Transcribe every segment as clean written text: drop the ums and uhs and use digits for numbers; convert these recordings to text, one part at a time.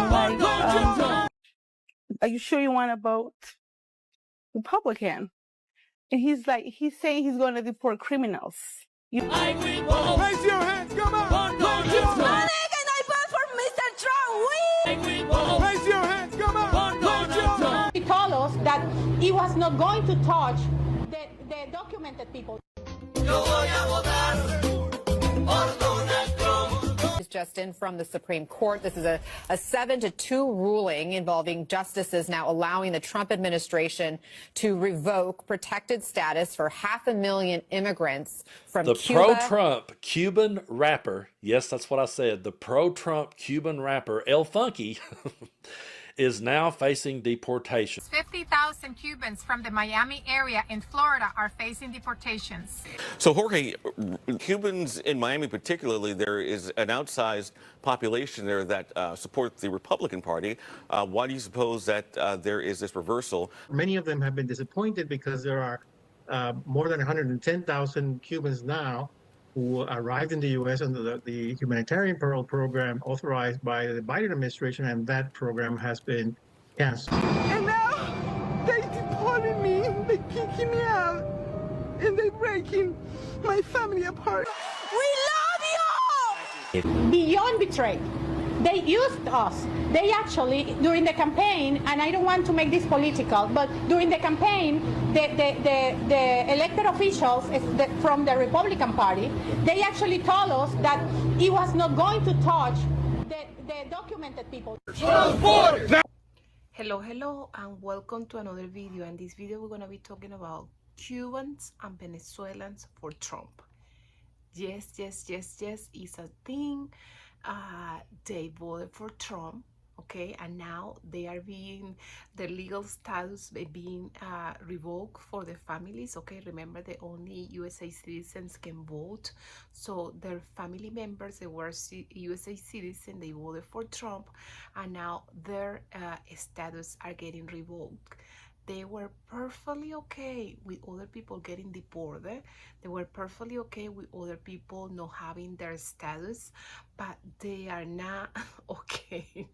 like, are you sure you want to vote Republican? And he's saying he's going to deport criminals. Raise your hands, come on! Hispanic and I vote for Mr. Trump. Raise your hands, come on! He told us that he was not going to touch the documented people. Just in from the Supreme Court. This is a 7-2 ruling involving justices now allowing the Trump administration to revoke protected status for 500,000 immigrants from Cuba. The pro-Trump Cuban rapper, yes, that's what I said, the pro-Trump Cuban rapper El Funky is now facing deportation. 50,000 Cubans from the Miami area in Florida are facing deportations. So, Jorge, Cubans in Miami particularly, there is an outsized population there that supports the Republican Party. Why do you suppose that there is this reversal? Many of them have been disappointed because there are more than 110,000 Cubans now who arrived in the U.S. under the Humanitarian parole program authorized by the Biden administration, and that program has been canceled. And now they deported me, they kicking me out, and they breaking my family apart. We love you! Beyond betrayed. They used us. They actually, during the campaign, and I don't want to make this political, but during the campaign, the elected officials from the Republican Party, they actually told us that he was not going to touch the documented people. Hello, and welcome to another video. In this video, we're going to be talking about Cubans and Venezuelans for Trump. Yes, it's a thing. They voted for Trump, okay, and now they are being, their legal status being revoked for their families, okay. Remember, the only USA citizens can vote, so their family members, they were USA citizens, they voted for Trump, and now their status are getting revoked. They were perfectly okay with other people getting deported. They were perfectly okay with other people not having their status, but they are not okay.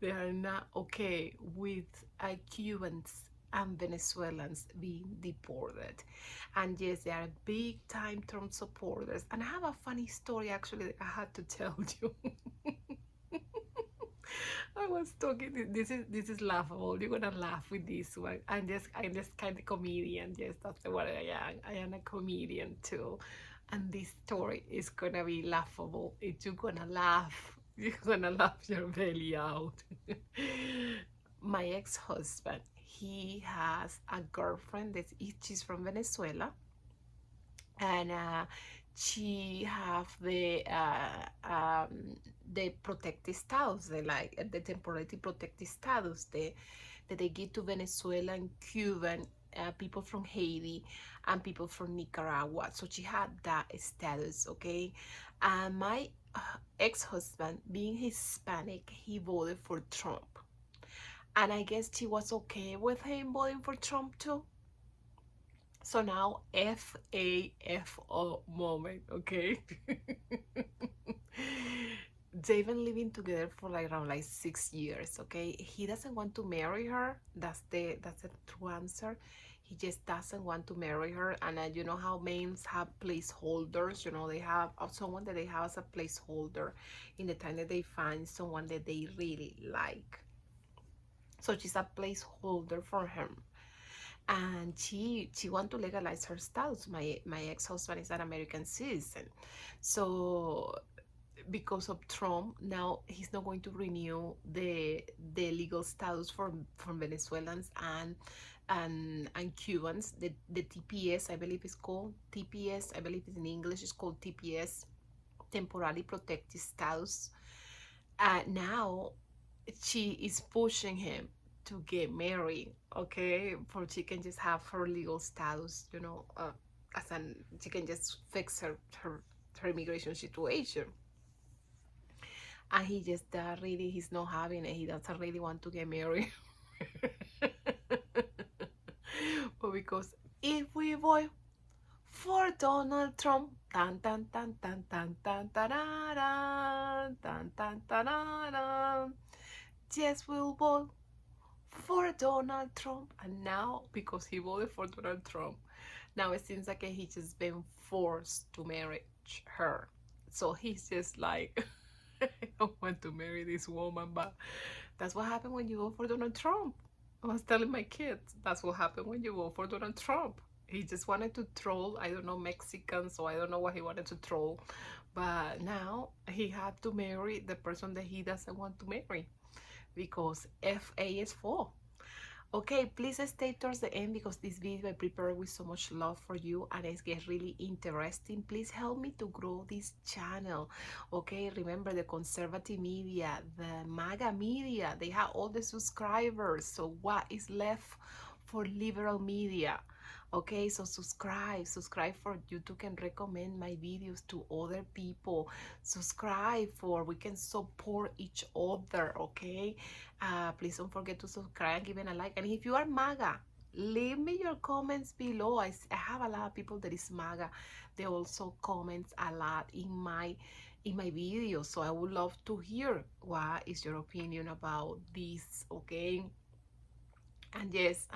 They are not okay with Cubans and Venezuelans being deported. And yes, they are big time Trump supporters. And I have a funny story actually that I had to tell you. I was talking, this is laughable. You're gonna laugh with this one. I'm just kind of comedian. Yes, that's what I am. I am a comedian too. And this story is gonna be laughable. If you're gonna laugh your belly out. My ex-husband, he has a girlfriend that she's from Venezuela, and she have the protected status, the temporary protected status that they give to Venezuelan, Cuban, people from Haiti, and people from Nicaragua. So she had that status, okay. And my ex-husband, being Hispanic, he voted for Trump, and I guess she was okay with him voting for Trump too. So now, FAFO moment, okay? They've been living together for around 6 years, okay? He doesn't want to marry her. That's the true answer. He just doesn't want to marry her. And you know how men have placeholders. You know, they have someone that they have as a placeholder in the time that they find someone that they really like. So she's a placeholder for him. And she want to legalize her status. My ex-husband is an American citizen, so because of Trump, now he's not going to renew the legal status for Venezuelans and Cubans. The TPS, I believe it's called TPS. I believe it's in English. It's called TPS, temporarily protected status. Now she is pushing him to get married, okay, for she can just have her legal status, you know, she can just fix her immigration situation. And he just he's not having it. He doesn't really want to get married. But because if we vote for Donald Trump, tan tan tan tan tan tan tan tan Tan, tan, tan, tan, tan. Yes, we'll vote for Donald Trump. And now, because he voted for Donald Trump, now it seems like he's just been forced to marry her. So he's just like, I don't want to marry this woman, but that's what happened when you vote for Donald Trump. I was telling my kids, that's what happened when you vote for Donald Trump. He just wanted to troll, I don't know, Mexicans, so I don't know what he wanted to troll. But now he had to marry the person that he doesn't want to marry, because FA is for. Okay, please stay towards the end, because this video I prepared with so much love for you and it's get really interesting. Please help me to grow this channel. Okay, remember the conservative media, the MAGA media, they have all the subscribers. So what is left for liberal media? Okay, so subscribe for YouTube can recommend my videos to other people. Subscribe for we can support each other. Okay, please don't forget to subscribe and give it a like. And if you are MAGA, leave me your comments below. I have a lot of people that is MAGA. They also comment a lot in my videos, so I would love to hear what is your opinion about this. Okay, and yes,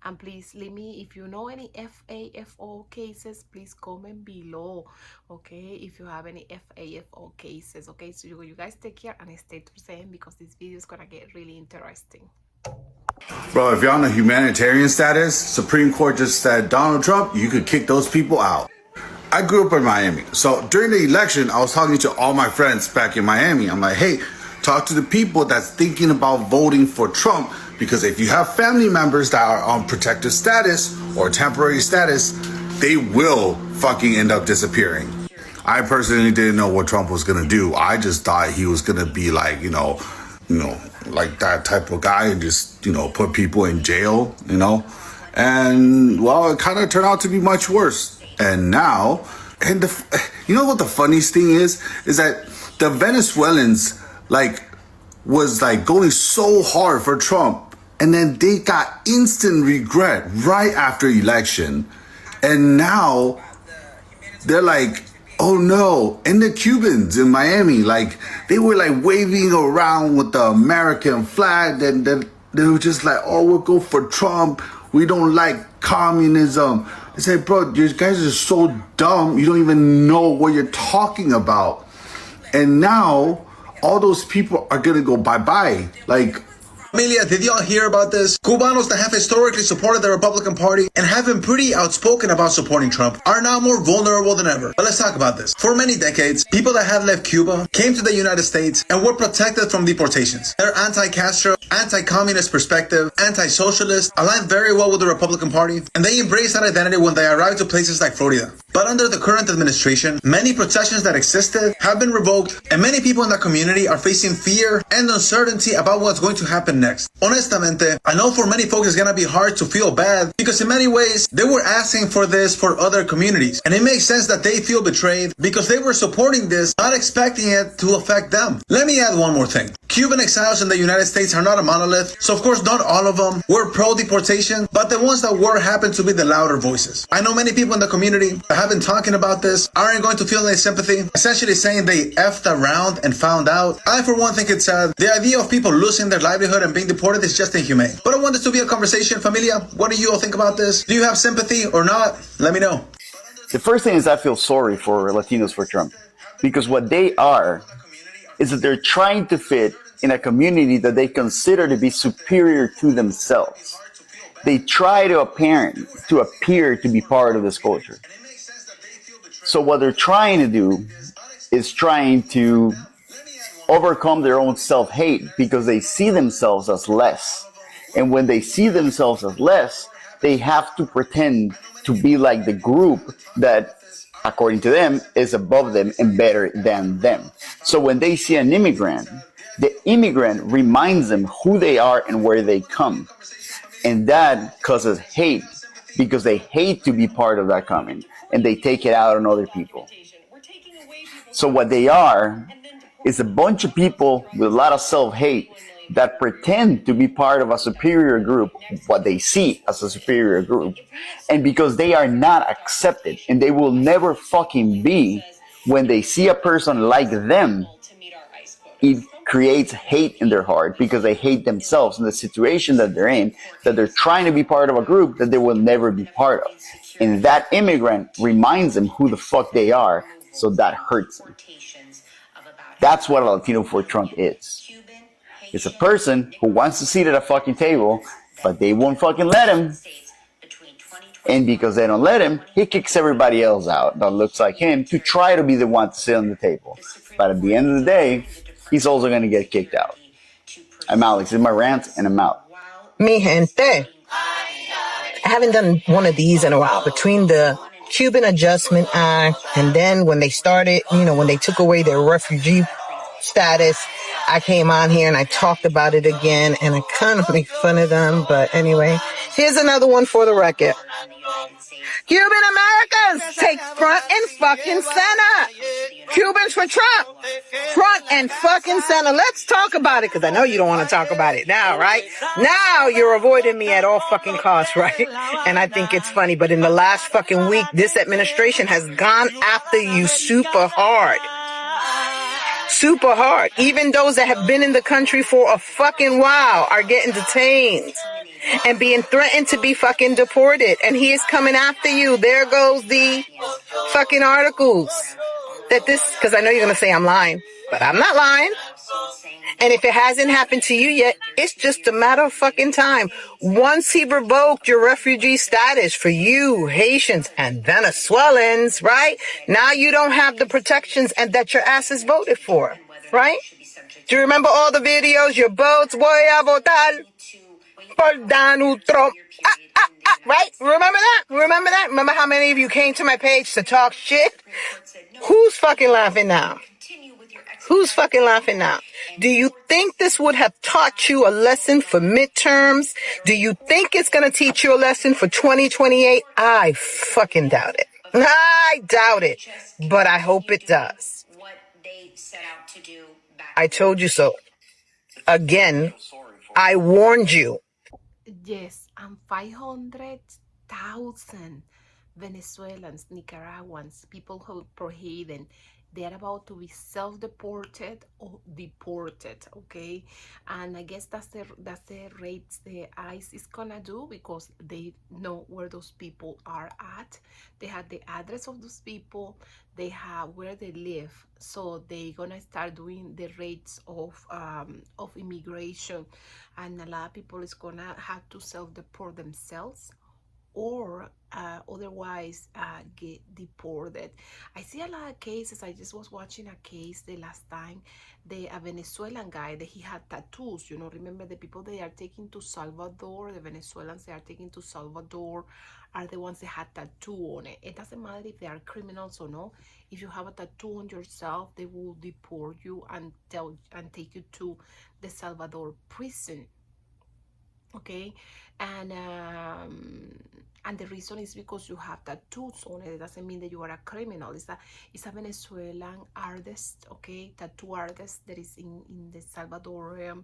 and please leave me, if you know any FAFO cases, please comment below. Okay, if you have any FAFO cases. Okay, so you guys take care and stay to the end, because this video is gonna get really interesting. Bro, if you're on a humanitarian status, Supreme Court just said, Donald Trump, you could kick those people out. I grew up in Miami, so during the election, I was talking to all my friends back in Miami. I'm like, hey, talk to the people that's thinking about voting for Trump, because if you have family members that are on protective status or temporary status, they will fucking end up disappearing. I personally didn't know what Trump was gonna do. I just thought he was gonna be like, you know, like that type of guy and just, put people in jail, And well, it kind of turned out to be much worse. And now, you know what the funniest thing is that the Venezuelans was going so hard for Trump, and then they got instant regret right after election, and now they're like, oh no. And the Cubans in Miami, they were waving around with the American flag, and they were just like, oh, we'll go for Trump, we don't like communism. I said, bro, you guys are so dumb, you don't even know what you're talking about. And now all those people are gonna go bye-bye. Familia, did y'all hear about this? Cubanos that have historically supported the Republican Party and have been pretty outspoken about supporting Trump are now more vulnerable than ever. But let's talk about this. For many decades, people that had left Cuba came to the United States and were protected from deportations. Their anti-Castro, anti-communist perspective, anti-socialist aligned very well with the Republican Party, and they embraced that identity when they arrived to places like Florida. But under the current administration, many protections that existed have been revoked, and many people in that community are facing fear and uncertainty about what's going to happen next. Honestamente, I know for many folks it's gonna be hard to feel bad, because in many ways, they were asking for this for other communities. And it makes sense that they feel betrayed, because they were supporting this, not expecting it to affect them. Let me add one more thing. Cuban exiles in the United States are not a monolith, so of course not all of them were pro-deportation, but the ones that were happen to be the louder voices. I know many people in the community that have been talking about this aren't going to feel any sympathy, essentially saying they effed around and found out. I for one think it's sad. The idea of people losing their livelihood and being deported is just inhumane. But I want this to be a conversation, familia. What do you all think about this? Do you have sympathy or not? Let me know. The first thing is I feel sorry for Latinos for Trump, because what they are is that they're trying to fit in a community that they consider to be superior to themselves. They try to appear to be part of this culture. So what they're trying to do is trying to overcome their own self-hate, because they see themselves as less. And when they see themselves as less, they have to pretend to be like the group that, according to them, is above them and better than them. So when they see an immigrant, the immigrant reminds them who they are and where they come. And that causes hate, because they hate to be part of that coming, and they take it out on other people. So what they are is a bunch of people with a lot of self-hate that pretend to be part of a superior group, what they see as a superior group. And because they are not accepted, and they will never fucking be, when they see a person like them, it creates hate in their heart because they hate themselves and the situation that they're in, that they're trying to be part of a group that they will never be part of. And that immigrant reminds them who the fuck they are, so that hurts them. That's what a Latino for Trump is. It's a person who wants to sit at a fucking table, but they won't fucking let him. And because they don't let him, he kicks everybody else out that looks like him to try to be the one to sit on the table. But at the end of the day, he's also going to get kicked out. I'm Alex. This is my rant, and I'm out. Mi gente. I haven't done one of these in a while. Between the Cuban Adjustment Act and then when they started, when they took away their refugee status, I came on here and I talked about it again and I kind of make fun of them. But anyway, here's another one for the record. Cuban Americans take front and fucking center. Cubans for Trump. Front and fucking center. Let's talk about it because I know you don't want to talk about it now, right? Now you're avoiding me at all fucking costs, right? And I think it's funny, but in the last fucking week, this administration has gone after you super hard. Super hard. Even those that have been in the country for a fucking while are getting detained and being threatened to be fucking deported. And he is coming after you. There goes the fucking articles. Because I know you're going to say I'm lying, but I'm not lying. And if it hasn't happened to you yet, it's just a matter of fucking time. Once he revoked your refugee status for you, Haitians and Venezuelans, right? Now you don't have the protections and that your ass is voted for, right? Do you remember all the videos? Your votes, voy a votar por Donald Trump. Right? Remember that? Remember that? Remember how many of you came to my page to talk shit? Who's fucking laughing now? Who's fucking laughing now? Do you think this would have taught you a lesson for midterms? Do you think it's going to teach you a lesson for 2028? I fucking doubt it. I doubt it. But I hope it does. I told you so. Again, I warned you. Yes, and 500,000 Venezuelans, Nicaraguans, people who are hidden, they're about to be self-deported or deported, okay? And I guess that's the rates the ICE is gonna do because they know where those people are at. They have the address of those people, they have where they live, so they're gonna start doing the rates of immigration, and a lot of people is gonna have to self-deport themselves or otherwise get deported. I see a lot of cases. I just was watching a case the last time, a Venezuelan guy that he had tattoos. Remember the people they are taking to Salvador, the Venezuelans they are taking to Salvador are the ones that had tattoo on it. It doesn't matter if they are criminals or no. If you have a tattoo on yourself, they will deport you and take you to the Salvador prison. Okay, and the reason is because you have tattoos on it. It doesn't mean that you are a criminal. It's a Venezuelan artist, okay, tattoo artist that is in the Salvadorian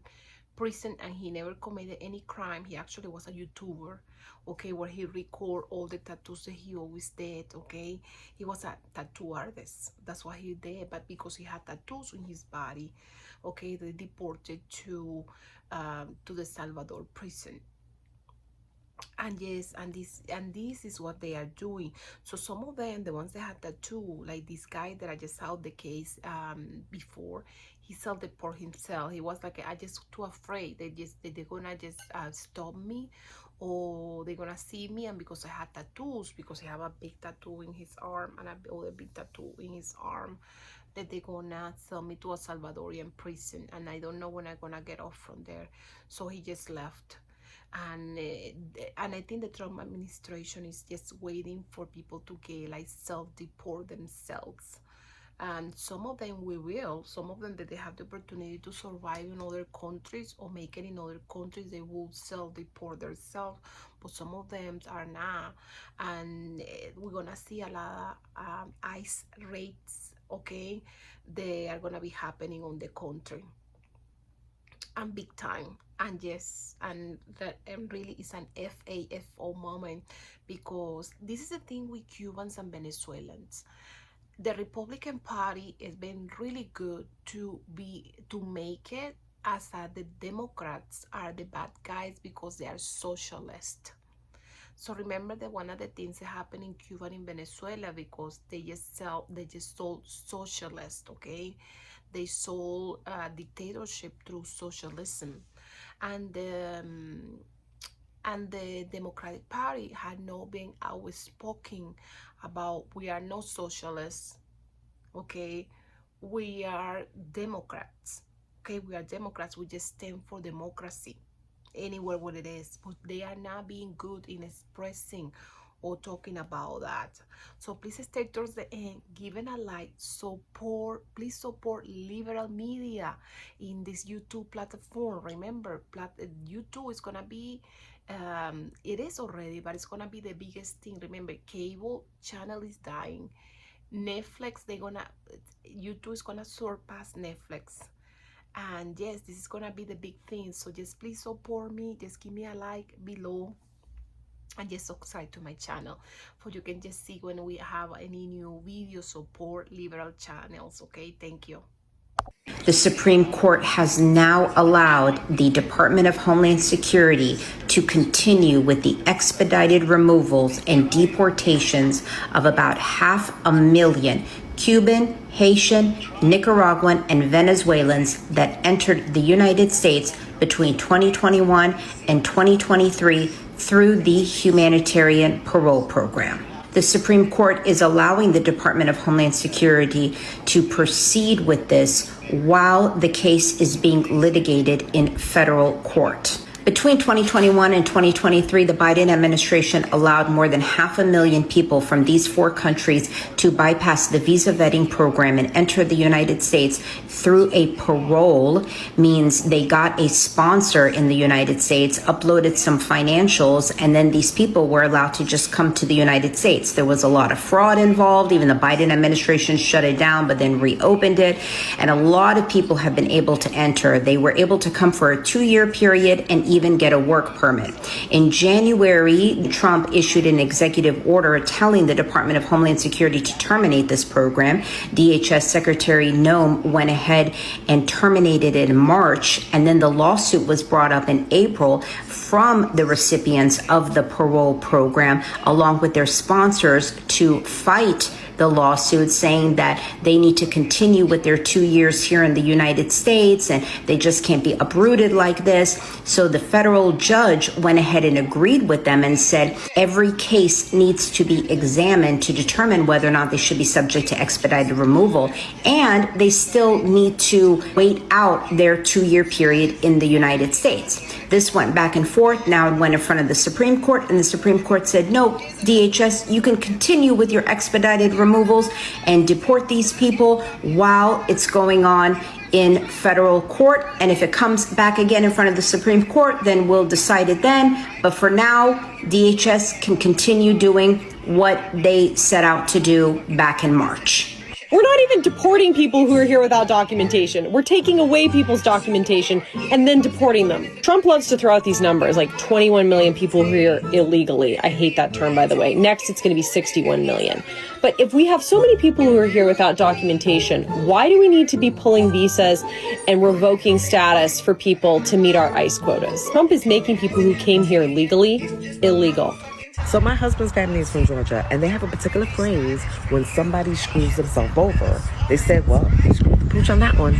prison, and he never committed any crime. He actually was a YouTuber, okay, where he record all the tattoos that he always did, okay. He was a tattoo artist. That's what he did, but because he had tattoos on his body, okay, they deported to the Salvador prison. And yes, and this is what they are doing. So some of them, the ones that had tattoo, like this guy that I just saw the case before, he self-deport himself. He was like, I just too afraid they're gonna just stop me, or they're gonna see me, and because I had tattoos, because I have a big tattoo in his arm and a big tattoo in his arm, that they're gonna sell me to a Salvadorian prison, and I don't know when I'm gonna get off from there. So he just left. And I think the Trump administration is just waiting for people to get like self-deport themselves. And some of them will. Some of them that they have the opportunity to survive in other countries or make it in other countries, they will self-deport themselves. But some of them are not. And we're gonna see a lot of ICE raids, okay? They are gonna be happening on the country. And big time. And yes, and that really is an FAFO moment, because this is the thing with Cubans and Venezuelans. the Republican Party has been really good to make it as the Democrats are the bad guys because they are socialist. So remember that one of the things that happened in Cuba and in Venezuela, because they just sold socialist, okay? They sold dictatorship through socialism, and the Democratic Party had not been outspoken about we are not socialists, okay? We are Democrats, okay? We are Democrats. We just stand for democracy anywhere what it is, but they are not being good in expressing or talking about that. So please stay towards the end, giving a like, support, please support liberal media in this YouTube platform. Remember, YouTube is gonna be it is already, but it's gonna be the biggest thing. Remember, cable channel is dying. Netflix, YouTube is gonna surpass Netflix. And yes, this is gonna be the big thing. So just please support me. Just give me a like below, and just subscribe to my channel, for you can just see when we have any new videos. Support liberal channels, okay? Thank you. The Supreme Court has now allowed the Department of Homeland Security to continue with the expedited removals and deportations of about 500,000 Cuban, Haitian, Nicaraguan, and Venezuelans that entered the United States between 2021 and 2023 through the Humanitarian parole program. The Supreme Court is allowing the Department of Homeland Security to proceed with this while the case is being litigated in federal court. Between 2021 and 2023, the Biden administration allowed more than 500,000 people from these 4 countries to bypass the visa vetting program and enter the United States through a parole. Means they got a sponsor in the United States, uploaded some financials, and then these people were allowed to just come to the United States. There was a lot of fraud involved. Even the Biden administration shut it down, but then reopened it. And a lot of people have been able to enter. They were able to come for a 2-year period and even get a work permit. In January, Trump issued an executive order telling the Department of Homeland Security to terminate this program. DHS Secretary Noem went ahead and terminated it in March, and then the lawsuit was brought up in April from the recipients of the parole program, along with their sponsors, to fight the lawsuit, saying that they need to continue with their 2 years here in the United States and they just can't be uprooted like this. So the federal judge went ahead and agreed with them and said every case needs to be examined to determine whether or not they should be subject to expedited removal, and they still need to wait out their 2-year period in the United States. This went back and forth. Now it went in front of the Supreme Court, and the Supreme Court said, no, DHS, you can continue with your expedited removals and deport these people while it's going on in federal court. And if it comes back again in front of the Supreme Court, then we'll decide it then. But for now, DHS can continue doing what they set out to do back in March. We're not even deporting people who are here without documentation. We're taking away people's documentation and then deporting them. Trump loves to throw out these numbers, like 21 million people who are here illegally. I hate that term, by the way. Next, it's going to be 61 million. But if we have so many people who are here without documentation, why do we need to be pulling visas and revoking status for people to meet our ICE quotas? Trump is making people who came here legally illegal. So my husband's family is from Georgia, and they have a particular phrase when somebody screws themselves over. They said, well, he screwed the pooch on that one.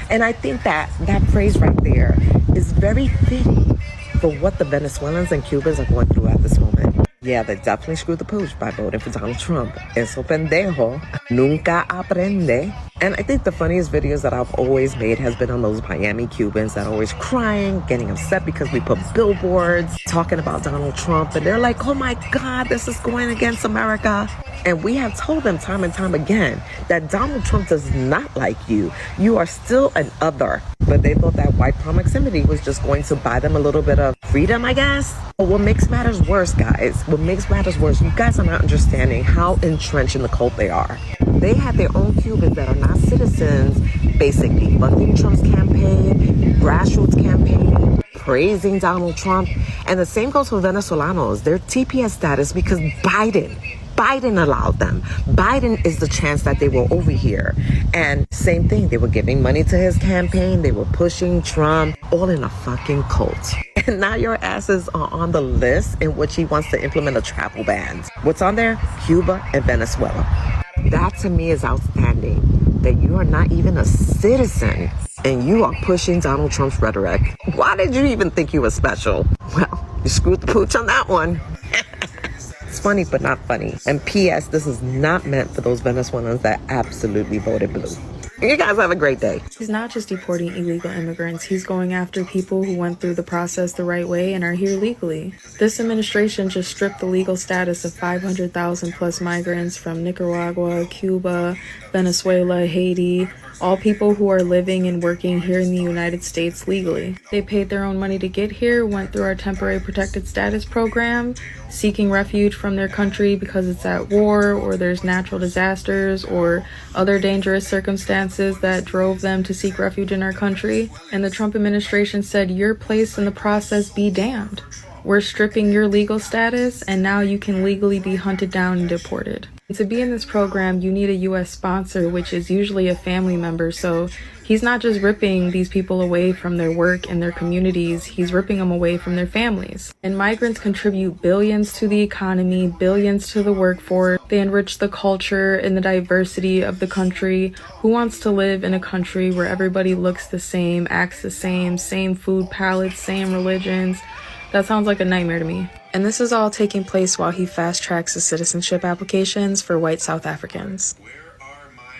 And I think that phrase right there is very fitting for what the Venezuelans and Cubans are going through at this moment. Yeah, they definitely screwed the pooch by voting for Donald Trump. Eso pendejo nunca aprende. And I think the funniest videos that I've always made has been on those Miami Cubans that are always crying, getting upset because we put billboards talking about Donald Trump. And they're like, oh my God, this is going against America. And we have told them time and time again that Donald Trump does not like you. You are still an other. But they thought that white proximity was just going to buy them a little bit of freedom, I guess. But what makes matters worse, guys, what makes matters worse, you guys are not understanding how entrenched in the cult they are. They have their own Cubans that are not citizens, basically funding Trump's campaign, grassroots campaign, praising Donald Trump. And the same goes for Venezolanos. Their TPS status because Biden Biden allowed them. Biden is the chance that they were over here. And same thing, they were giving money to his campaign. They were pushing Trump, all in a fucking cult. And now your asses are on the list in which he wants to implement a travel ban. What's on there? Cuba and Venezuela. That to me is outstanding, that you are not even a citizen and you are pushing Donald Trump's rhetoric. Why did you even think you were special? Well, you screwed the pooch on that one. It's funny, but not funny. And P.S., this is not meant for those Venezuelans that absolutely voted blue. You guys have a great day. He's not just deporting illegal immigrants. He's going after people who went through the process the right way and are here legally. This administration just stripped the legal status of 500,000 plus migrants from Nicaragua, Cuba, Venezuela, Haiti, all people who are living and working here in the United States legally. They paid their own money to get here, went through our temporary protected status program, seeking refuge from their country because it's at war or there's natural disasters or other dangerous circumstances that drove them to seek refuge in our country. And the Trump administration said, your place in the process be damned. We're stripping your legal status and now you can legally be hunted down and deported. To be in this program, you need a U.S. sponsor, which is usually a family member. So he's not just ripping these people away from their work and their communities, he's ripping them away from their families. And migrants contribute billions to the economy, billions to the workforce. They enrich the culture and the diversity of the country. Who wants to live in a country where everybody looks the same, acts the same food palettes, same religions? That sounds like a nightmare to me. And this is all taking place while he fast-tracks the citizenship applications for white South Africans.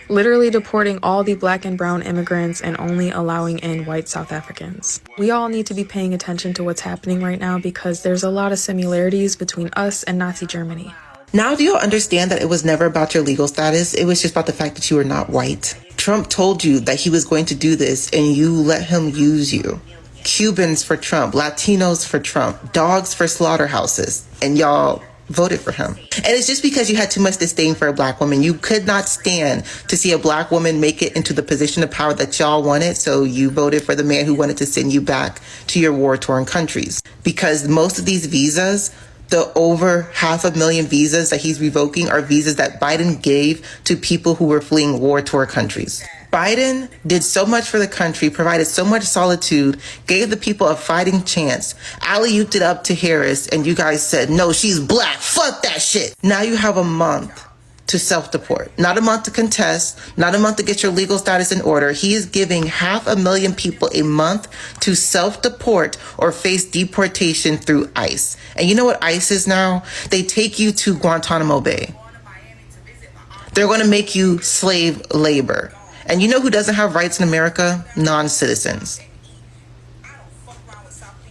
Literally deporting all the black and brown immigrants and only allowing in white South Africans. We all need to be paying attention to what's happening right now because there's a lot of similarities between us and Nazi Germany. Now do you understand that it was never about your legal status? It was just about the fact that you were not white. Trump told you that he was going to do this and you let him use you. Cubans for Trump, Latinos for Trump, dogs for slaughterhouses, and y'all voted for him. And it's just because you had too much disdain for a black woman. You could not stand to see a black woman make it into the position of power that y'all wanted, so you voted for the man who wanted to send you back to your war-torn countries. Because most of these visas, the over 500,000 visas that he's revoking are visas that Biden gave to people who were fleeing war-torn countries. Biden did so much for the country, provided so much solitude, gave the people a fighting chance, alley-ooped it up to Harris, and you guys said, no, she's black, fuck that shit. Now you have a month to self-deport, not a month to contest, not a month to get your legal status in order. He is giving 500,000 people a month to self-deport or face deportation through ICE. And you know what ICE is now? They take you to Guantanamo Bay. They're going to make you slave labor. And you know who doesn't have rights in America? Non-citizens.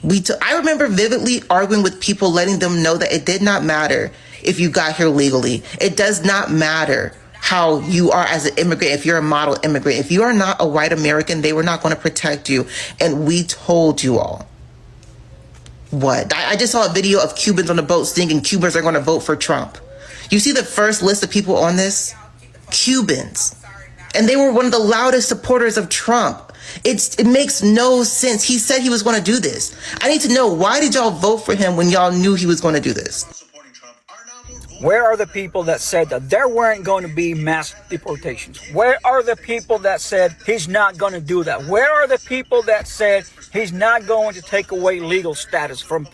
I remember vividly arguing with people, letting them know that it did not matter if you got here legally. It does not matter how you are as an immigrant, if you're a model immigrant. If you are not a white American, they were not going to protect you. And we told you all. What? I just saw a video of Cubans on the boat singing Cubans are going to vote for Trump. You see the first list of people on this? Cubans. And they were one of the loudest supporters of Trump. It makes no sense. He said he was going to do this. I need to know, why did y'all vote for him when y'all knew he was going to do this? Where are the people that said that there weren't going to be mass deportations? Where are the people that said he's not going to do that? Where are the people that said he's not going to take away legal status from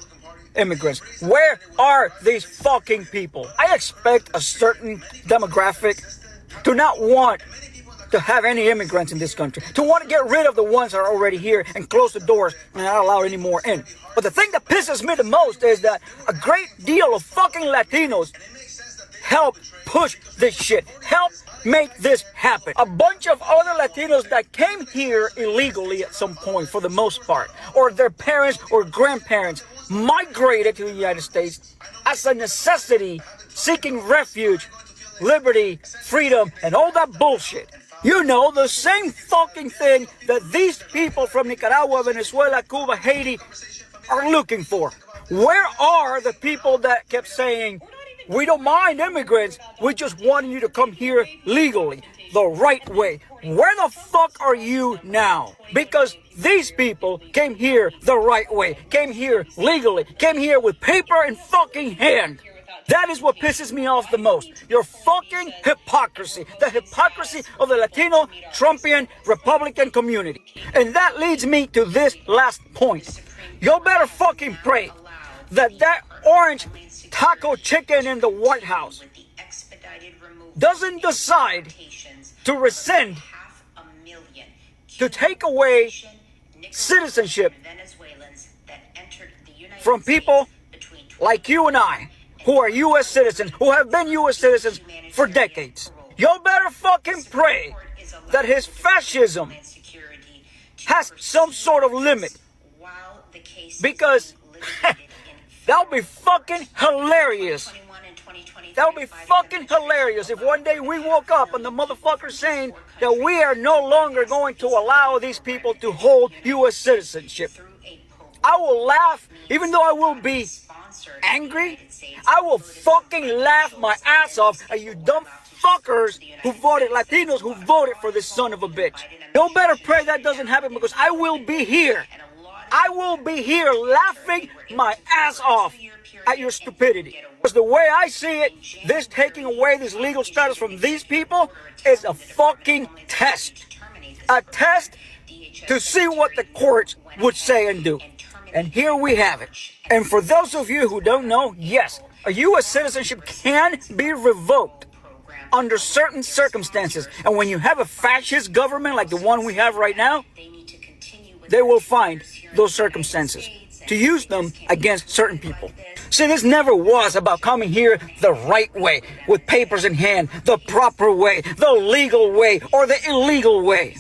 immigrants? Where are these fucking people? I expect a certain demographic to not want to have any immigrants in this country, to want to get rid of the ones that are already here and close the doors and not allow any more in. But the thing that pisses me the most is that a great deal of fucking Latinos help push this shit, help make this happen. A bunch of other Latinos that came here illegally at some point, for the most part, or their parents or grandparents migrated to the United States as a necessity, seeking refuge, liberty, freedom, and all that bullshit. You know, the same fucking thing that these people from Nicaragua, Venezuela, Cuba, Haiti are looking for. Where are the people that kept saying, we don't mind immigrants, we just want you to come here legally, the right way? Where the fuck are you now? Because these people came here the right way, came here legally, came here with paper in fucking hand. That is what pisses me off the most. Your fucking hypocrisy. The hypocrisy of the Latino, Trumpian, Republican community. And that leads me to this last point. You better fucking pray that that orange taco chicken in the White House doesn't decide to rescind, to take away citizenship from people like you and I, who are U.S. citizens, who have been U.S. citizens for decades. You better fucking pray that his fascism has some sort of limit. Because that would be fucking hilarious. That would be fucking hilarious if one day we woke up and the motherfucker's saying that we are no longer going to allow these people to hold U.S. citizenship. I will laugh, even though I will be angry. I will fucking laugh my ass off at you dumb fuckers who voted, Latinos who voted for this son of a bitch. You better pray that doesn't happen, because I will be here. I will be here laughing my ass off at your stupidity. Because the way I see it, this taking away this legal status from these people is a fucking test. A test to see what the courts would say and do. And here we have it. And for those of you who don't know, yes, a U.S. citizenship can be revoked under certain circumstances. And when you have a fascist government like the one we have right now, they will find those circumstances to use them against certain people. See, this never was about coming here the right way, with papers in hand, the proper way, the legal way, or the illegal way.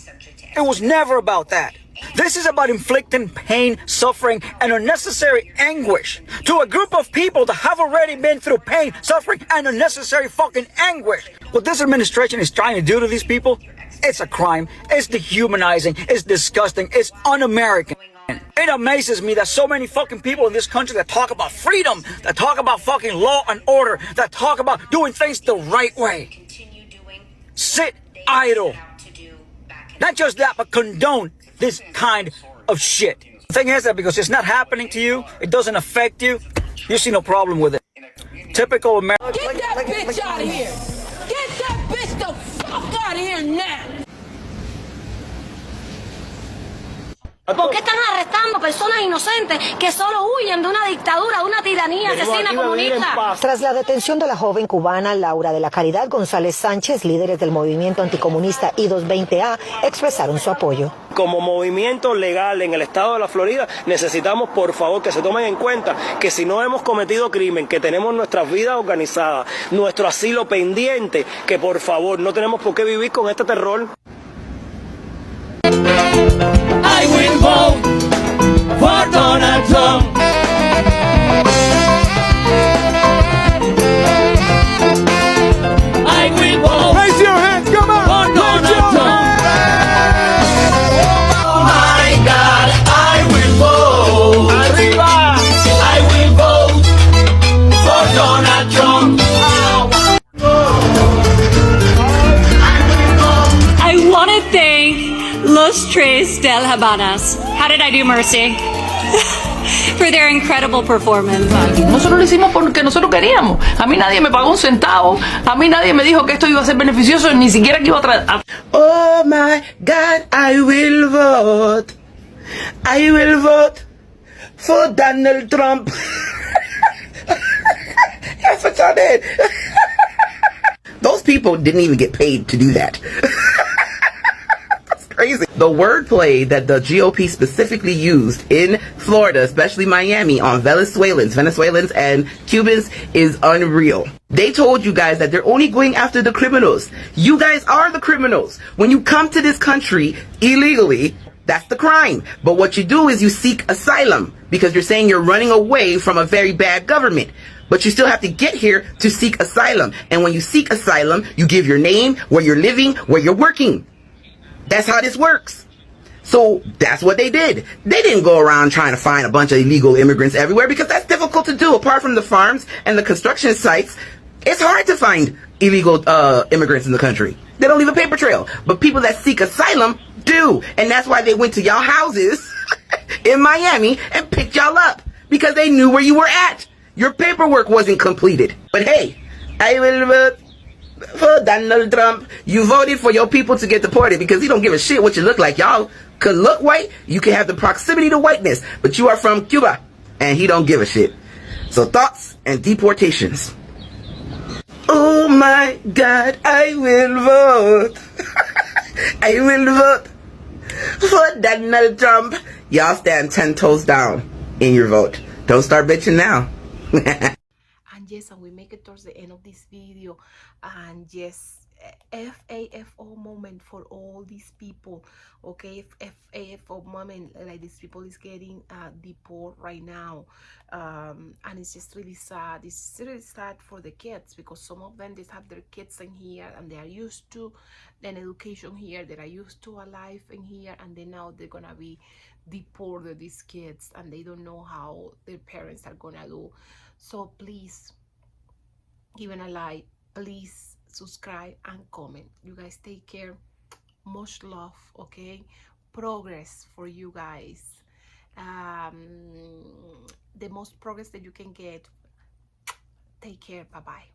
It was never about that. This is about inflicting pain, suffering, and unnecessary anguish to a group of people that have already been through pain, suffering, and unnecessary fucking anguish. What this administration is trying to do to these people, it's a crime, it's dehumanizing, it's disgusting, it's un-American. It amazes me that so many fucking people in this country that talk about freedom, that talk about fucking law and order, that talk about doing things the right way, sit idle. Not just that, but condone this kind of shit. The thing is that because it's not happening to you, it doesn't affect you, you see no problem with it. Typical American. Get that bitch out of here! Get that bitch the fuck out of here now! ¿Por qué están arrestando personas inocentes que solo huyen de una dictadura, de una tiranía asesina comunista? Tras la detención de la joven cubana Laura de la Caridad González Sánchez, líderes del movimiento anticomunista I-220A expresaron su apoyo. Como movimiento legal en el estado de la Florida, necesitamos por favor que se tomen en cuenta que si no hemos cometido crimen, que tenemos nuestras vidas organizadas, nuestro asilo pendiente, que por favor no tenemos por qué vivir con este terror. I will vote for Donald Trump. I will vote. Raise your hands, come on. For Donald Trump. Oh my God, I will vote. Arriba. I will vote for Donald Trump. I want to thank Los Tres del Habanas. How did I do, Mercy? For their incredible performance. Nosotros lo hicimos porque nosotros queríamos. A mí nadie me pagó un centavo. A mí nadie me dijo que esto iba a ser beneficioso, ni siquiera que iba a Oh my God, I will vote. I will vote for Donald Trump. That's what y'all did. Those people didn't even get paid to do that. Crazy. The wordplay that the GOP specifically used in Florida, especially Miami, on Venezuelans and Cubans is unreal. They told you guys that they're only going after the criminals. You guys are the criminals. When you come to this country illegally, that's the crime. But what you do is you seek asylum because you're saying you're running away from a very bad government. But you still have to get here to seek asylum. And when you seek asylum, you give your name, where you're living, where you're working. That's how this works. So that's what they did. They didn't go around trying to find a bunch of illegal immigrants everywhere because that's difficult to do. Apart from the farms and the construction sites, it's hard to find illegal immigrants in the country. They don't leave a paper trail. But people that seek asylum do. And that's why they went to y'all houses in Miami and picked y'all up because they knew where you were at. Your paperwork wasn't completed. But hey, I will vote for Donald Trump. You voted for your people to get deported because he don't give a shit what you look like. Y'all could look white, you can have the proximity to whiteness, but you are from Cuba and he don't give a shit. So thoughts and deportations. Oh my God, I will vote. I will vote for Donald Trump. Y'all stand 10 toes down in your vote. Don't start bitching now. And yes, and we make it towards the end of this video. And yes, FAFO moment for all these people. Okay, FAFO moment, like these people is getting deported right now. And it's just really sad. It's really sad for the kids, because some of them, they have their kids in here and they are used to an education here, they are used to a life in here, and then now they're gonna be deported, these kids, and they don't know how their parents are gonna do. So please, give it a like, please subscribe and comment. You guys take care. Much love. Okay, progress for you guys. The most progress that you can get. Take care. Bye bye.